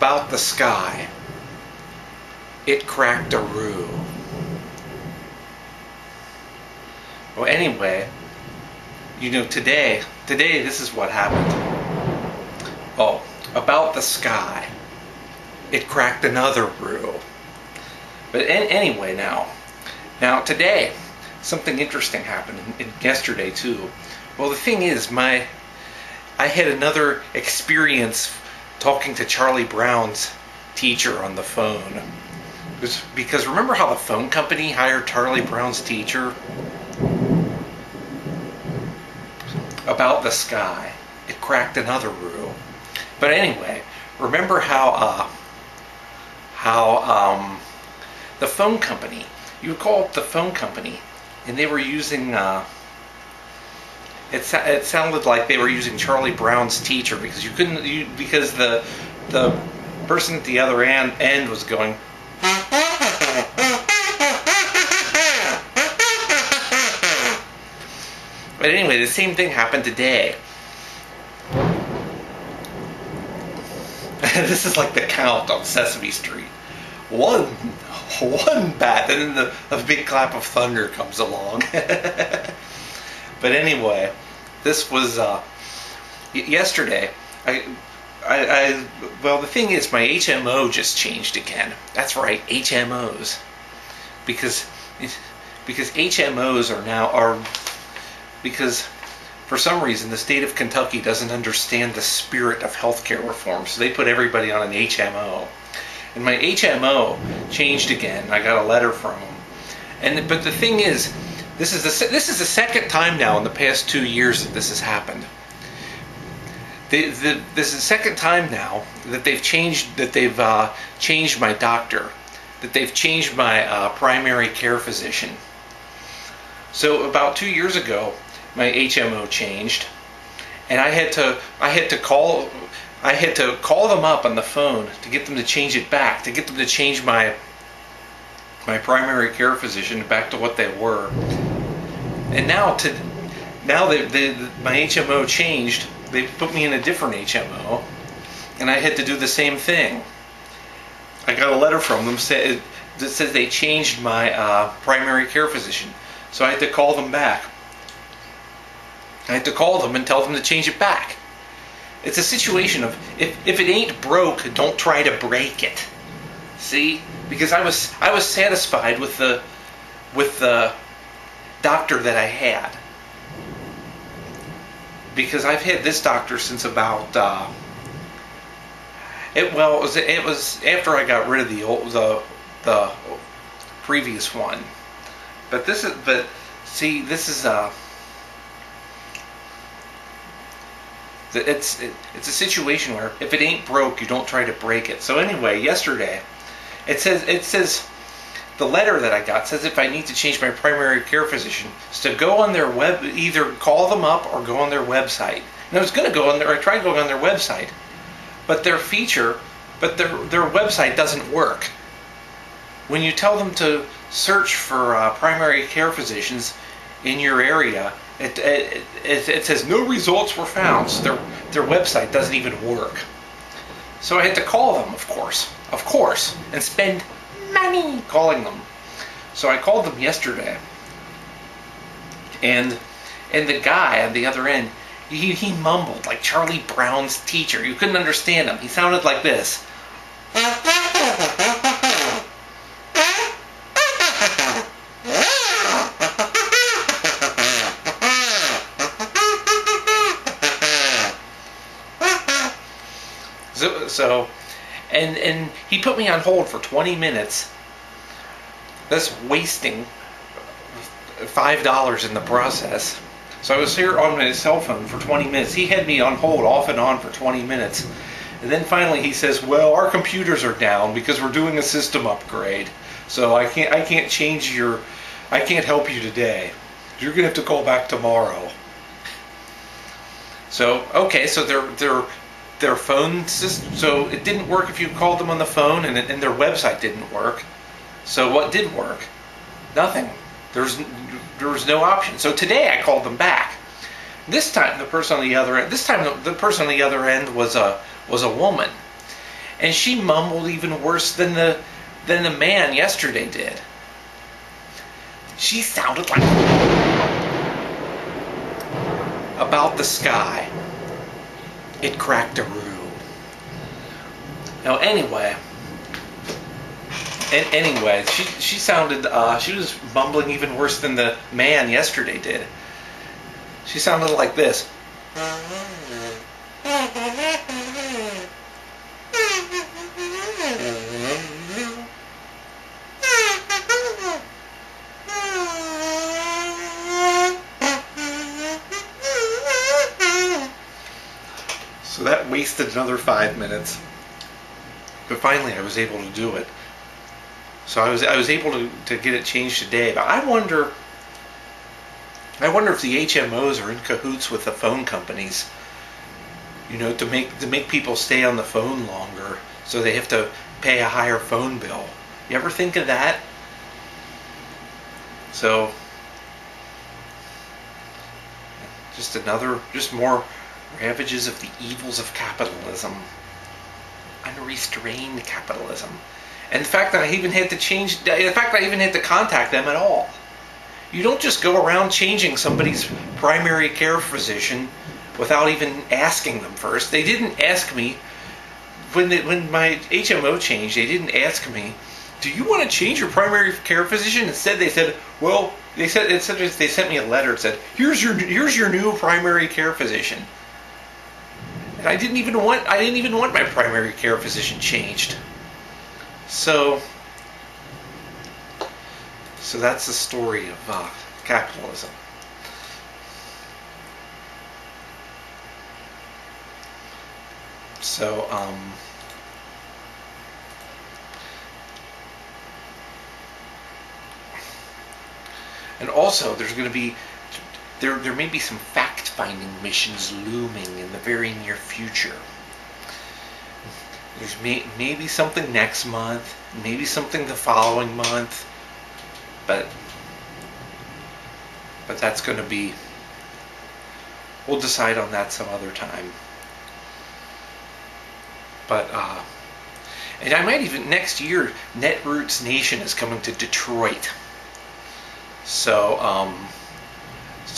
about the sky. It cracked a roo. Well, anyway, today this is what happened. Oh, about the sky. It cracked another roo. But anyway, now today, something interesting happened, and yesterday too. Well, the thing is, I had another experience talking to Charlie Brown's teacher on the phone. Because remember how the phone company hired Charlie Brown's teacher? About the sky. It cracked another roo. But anyway, remember how the phone company, you would call up the phone company, and they were using, it sounded like they were using Charlie Brown's teacher, because because the person at the other end was going. But anyway, the same thing happened today. This is like the Count on Sesame Street. One bat, and then a big clap of thunder comes along. But anyway, this was yesterday. Well, the thing is, my HMO just changed again. That's right, HMOs, because HMOs because for some reason the state of Kentucky doesn't understand the spirit of healthcare reform, so they put everybody on an HMO. And my HMO changed again. I got a letter from them. But the thing is, this is the second time now in the past 2 years that this has happened. This is the second time now that they've changed my doctor, that they've changed my primary care physician. So about 2 years ago, my HMO changed, and I had to call them up on the phone to get them to change it back, to get them to change my primary care physician back to what they were. And now my HMO changed. They put me in a different HMO, and I had to do the same thing. I got a letter from them that says they changed my primary care physician, so I had to call them back. I had to call them and tell them to change it back. It's a situation of, if it ain't broke, don't try to break it. See? Because I was satisfied with the doctor that I had. Because I've had this doctor since about it was after I got rid of the previous one. But this is it's a situation where if it ain't broke, you don't try to break it. So anyway, yesterday, it says the letter that I got says if I need to change my primary care physician, is to go on their web, either call them up or go on their website. And I was going to go on there. I tried going on their website, but their website doesn't work. When you tell them to search for primary care physicians in your area, it says no results were found. So their website doesn't even work. So I had to call them, of course, and spend money calling them. So I called them yesterday, and the guy on the other end, he mumbled like Charlie Brown's teacher. You couldn't understand him. He sounded like this. So, and he put me on hold for 20 minutes. That's wasting $5 in the process. So I was here on my cell phone for 20 minutes. He had me on hold off and on for 20 minutes. And then finally he says, well, our computers are down because we're doing a system upgrade. So I can't help you today. You're going to have to call back tomorrow. So, okay, so their phone system, so it didn't work if you called them on the phone, and their website didn't work. So what did work? Nothing. There was no option. So today I called them back. This time the person on the other end was a woman, And she mumbled even worse than the man yesterday did. She sounded like about the sky. It cracked a roo. Now anyway, she sounded she was mumbling even worse than the man yesterday did. She sounded like this. So that wasted another 5 minutes. But finally I was able to do it. So I was able to get it changed today. But I wonder if the HMOs are in cahoots with the phone companies, to make people stay on the phone longer, so they have to pay a higher phone bill. You ever think of that? So just more ravages of the evils of capitalism. Unrestrained capitalism. And the fact that I even had to contact them at all. You don't just go around changing somebody's primary care physician without even asking them first. They didn't ask me when my HMO changed. They didn't ask me, "Do you want to change your primary care physician?" Instead, they said, they sent me a letter that said, "Here's your new primary care physician." And I didn't even want my primary care physician changed. So that's the story of capitalism. So and also there may be some fact-finding missions looming in the very near future. There's maybe something next month, maybe something the following month, but that's going to be, we'll decide on that some other time. But and I might even, next year, Netroots Nation is coming to Detroit. So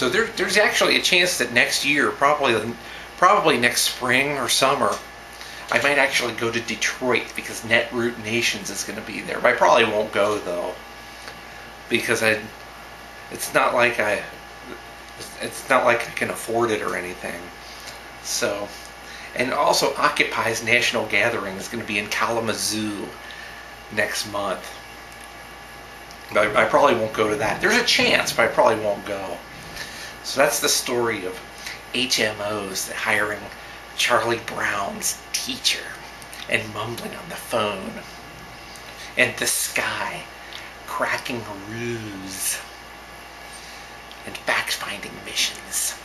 there's actually a chance that next year, probably next spring or summer, I might actually go to Detroit because Netroot Nations is going to be there. But I probably won't go though, because it's not like I can afford it or anything. So, and also Occupy's National Gathering is going to be in Kalamazoo next month. But I probably won't go to that. There's a chance, but I probably won't go. So that's the story of HMOs hiring Charlie Brown's teacher and mumbling on the phone, and the sky cracking roos, and fact-finding missions.